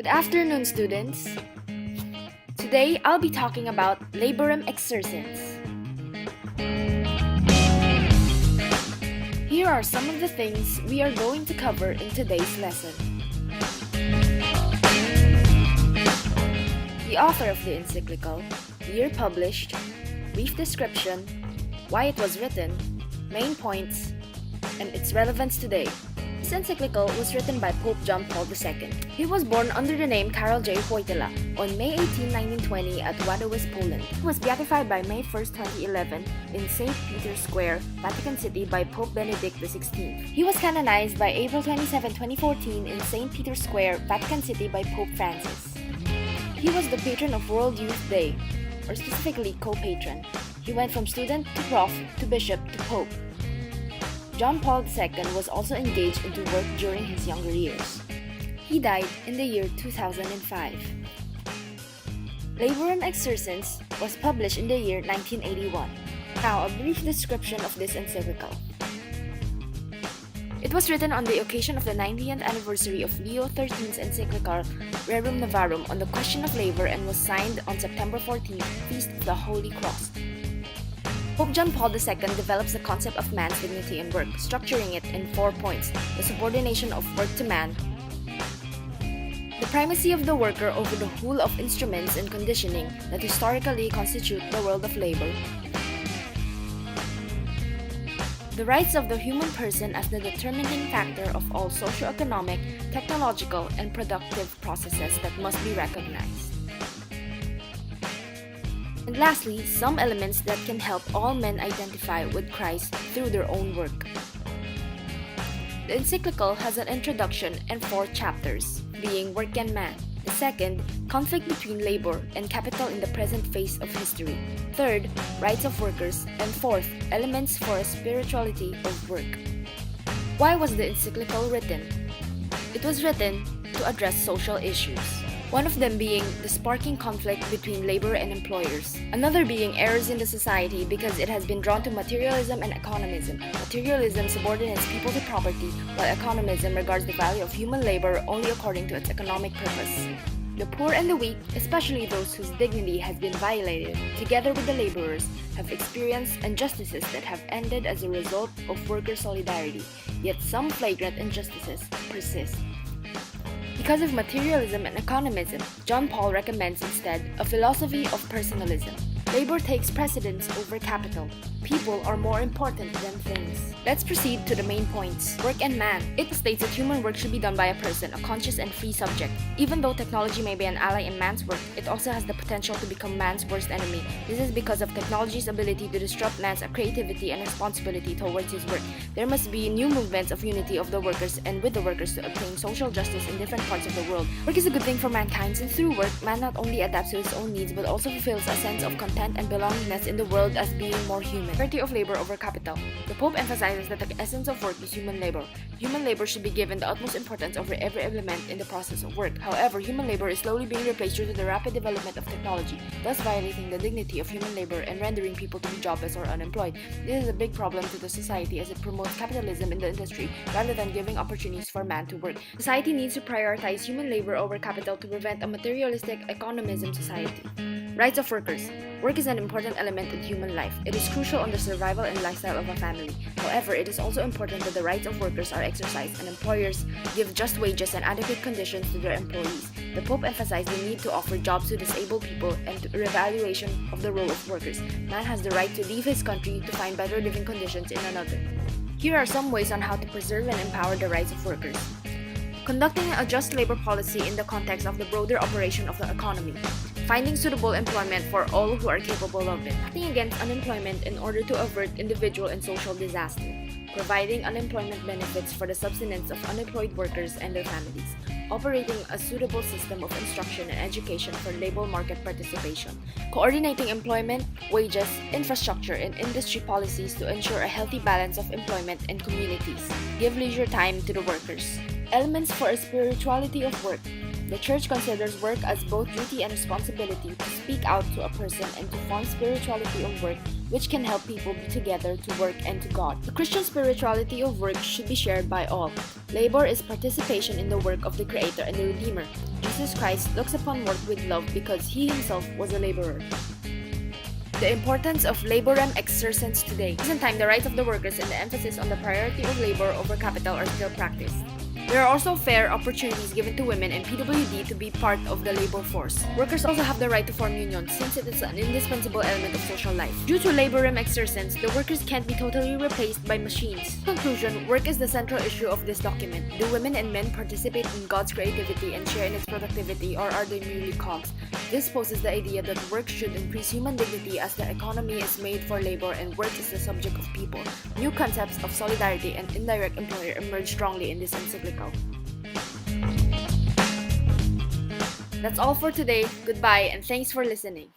Good afternoon, students. Today, I'll be talking about laborem exercens. Here are some of the things we are going to cover in today's lesson. The author of the encyclical, year published, brief description, why it was written, main points, and its relevance today. This encyclical was written by Pope John Paul II. He was born under the name Karol J. Wojtyla on May 18, 1920 at Wadowice, Poland. He was beatified by May 1, 2011 in St. Peter's Square, Vatican City by Pope Benedict XVI. He was canonized by April 27, 2014 in St. Peter's Square, Vatican City by Pope Francis. He was the patron of World Youth Day, or specifically co-patron. He went from student to prof to bishop to pope. John Paul II was also engaged into work during his younger years. He died in the year 2005. Laborem exercens was published in the year 1981. Now, a brief description of this encyclical. It was written on the occasion of the 90th anniversary of Leo XIII's encyclical Rerum Novarum on the question of labor and was signed on September 14th, Feast of the Holy Cross. Pope John Paul II develops the concept of man's dignity in work, structuring it in 4 points: the subordination of work to man, the primacy of the worker over the whole of instruments and conditioning that historically constitute the world of labor, the rights of the human person as the determining factor of all socio-economic, technological, and productive processes that must be recognized. And lastly, some elements that can help all men identify with Christ through their own work. The encyclical has an introduction and 4 chapters, being Work and Man. The second, conflict between labor and capital in the present phase of history. Third, rights of workers. And fourth, elements for a spirituality of work. Why was the encyclical written? It was written to address social issues. One of them being the sparking conflict between labor and employers. Another being errors in the society because it has been drawn to materialism and economism. Materialism subordinates people to property, while economism regards the value of human labor only according to its economic purpose. The poor and the weak, especially those whose dignity has been violated, together with the laborers, have experienced injustices that have ended as a result of worker solidarity, yet some flagrant injustices persist. Because of materialism and economism, John Paul recommends instead a philosophy of personalism. Labor takes precedence over capital. People are more important than things. Let's proceed to the main points. Work and man. It states that human work should be done by a person, a conscious and free subject. Even though technology may be an ally in man's work, it also has the potential to become man's worst enemy. This is because of technology's ability to disrupt man's creativity and responsibility towards his work. There must be new movements of unity of the workers and with the workers to obtain social justice in different parts of the world. Work is a good thing for mankind since through work, man not only adapts to his own needs but also fulfills a sense of content and belongingness in the world as being more human. Priority of labor over capital. The Pope emphasizes that the essence of work is human labor. Human labor should be given the utmost importance over every element in the process of work. However, human labor is slowly being replaced due to the rapid development of technology, thus violating the dignity of human labor and rendering people to be jobless or unemployed. This is a big problem to the society as it promotes capitalism in the industry rather than giving opportunities for man to work. Society needs to prioritize human labor over capital to prevent a materialistic economism society. Rights of workers. Work is an important element in human life. It is crucial on the survival and lifestyle of a family. However, it is also important that the rights of workers are exercised and employers give just wages and adequate conditions to their employees. The Pope emphasized the need to offer jobs to disabled people and to reevaluation of the role of workers. Man has the right to leave his country to find better living conditions in another. Here are some ways on how to preserve and empower the rights of workers. Conducting a just labor policy in the context of the broader operation of the economy. Finding suitable employment for all who are capable of it. Acting against unemployment in order to avert individual and social disaster. Providing unemployment benefits for the subsistence of unemployed workers and their families. Operating a suitable system of instruction and education for labor market participation. Coordinating employment, wages, infrastructure, and industry policies to ensure a healthy balance of employment and communities. Give leisure time to the workers. Elements for a spirituality of work. The Church considers work as both duty and responsibility to speak out to a person and to form spirituality of work which can help people be together to work and to God. The Christian spirituality of work should be shared by all. Labor is participation in the work of the Creator and the Redeemer. Jesus Christ looks upon work with love because He Himself was a laborer. The importance of laborem exercens today. In recent time, the rights of the workers and the emphasis on the priority of labor over capital are still practiced. There are also fair opportunities given to women and PWD to be part of the labor force. Workers also have the right to form unions since it is an indispensable element of social life. Due to laborem exercens, the workers can't be totally replaced by machines. In conclusion, work is the central issue of this document. Do women and men participate in God's creativity and share in its productivity, or are they merely cogs? This poses the idea that work should increase human dignity as the economy is made for labor and work is the subject of people. New concepts of solidarity and indirect employer emerge strongly in this encyclical. That's all for today. Goodbye and thanks for listening.